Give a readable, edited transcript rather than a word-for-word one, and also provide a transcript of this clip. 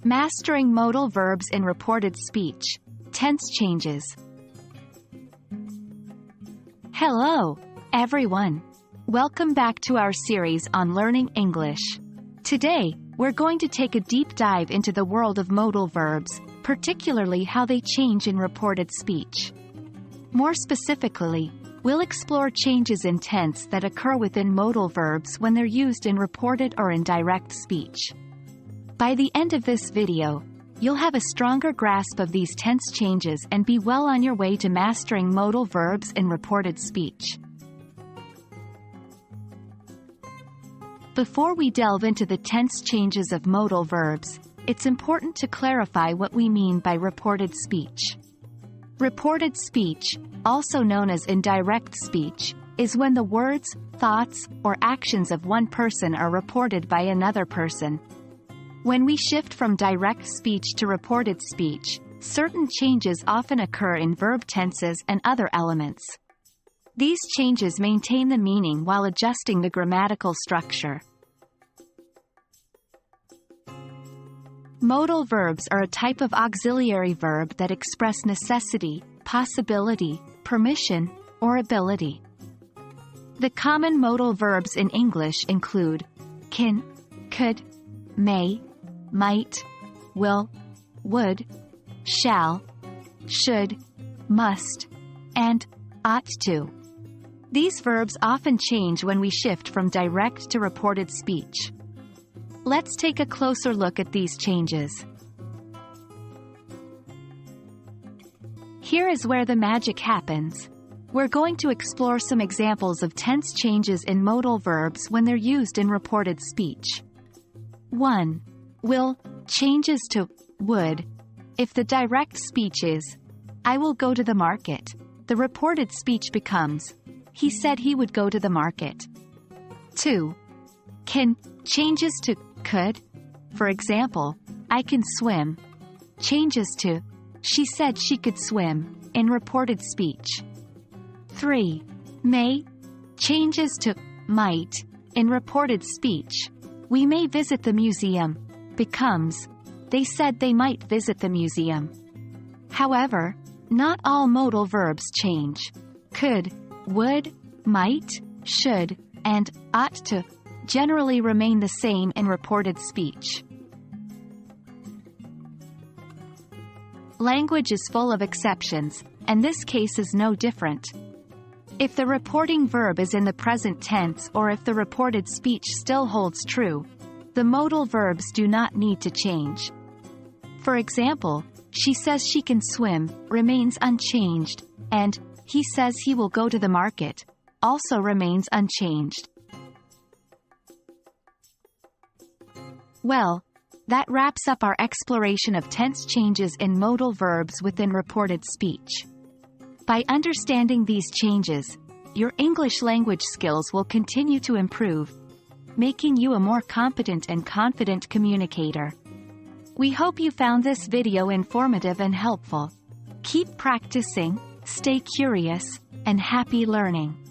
Mastering modal verbs in reported speech. Tense changes. Hello, everyone. Welcome back to our series on learning English. Today, we're going to take a deep dive into the world of modal verbs, particularly how they change in reported speech. More specifically, we'll explore changes in tense that occur within modal verbs when they're used in reported or indirect speech. By the end of this video, you'll have a stronger grasp of these tense changes and be well on your way to mastering modal verbs in reported speech. Before we delve into the tense changes of modal verbs, it's important to clarify what we mean by reported speech. Reported speech, also known as indirect speech, is when the words, thoughts, or actions of one person are reported by another person. When we shift from direct speech to reported speech, certain changes often occur in verb tenses and other elements. These changes maintain the meaning while adjusting the grammatical structure. Modal verbs are a type of auxiliary verb that express necessity, possibility, permission, or ability. The common modal verbs in English include can, could, may, might, will, would, shall, should, must, and ought to. These verbs often change when we shift from direct to reported speech. Let's take a closer look at these changes. Here is where the magic happens. We're going to explore some examples of tense changes in modal verbs when they're used in reported speech. 1. Will changes to would. If the direct speech is, I will go to the market, the reported speech becomes, he said he would go to the market. 2. Can changes to could. For example, I can swim, changes to, she said she could swim, in reported speech. 3. May changes to might. In reported speech, we may visit the museum, becomes, they said they might visit the museum. However, not all modal verbs change. Could, would, might, should, and ought to generally remain the same in reported speech. Language is full of exceptions, and this case is no different. If the reporting verb is in the present tense or if the reported speech still holds true, the modal verbs do not need to change. For example, she says she can swim remains unchanged, and he says he will go to the market also remains unchanged. Well, that wraps up our exploration of tense changes in modal verbs within reported speech. By understanding these changes, your English language skills will continue to improve, making you a more competent and confident communicator. We hope you found this video informative and helpful. Keep practicing, stay curious, and happy learning.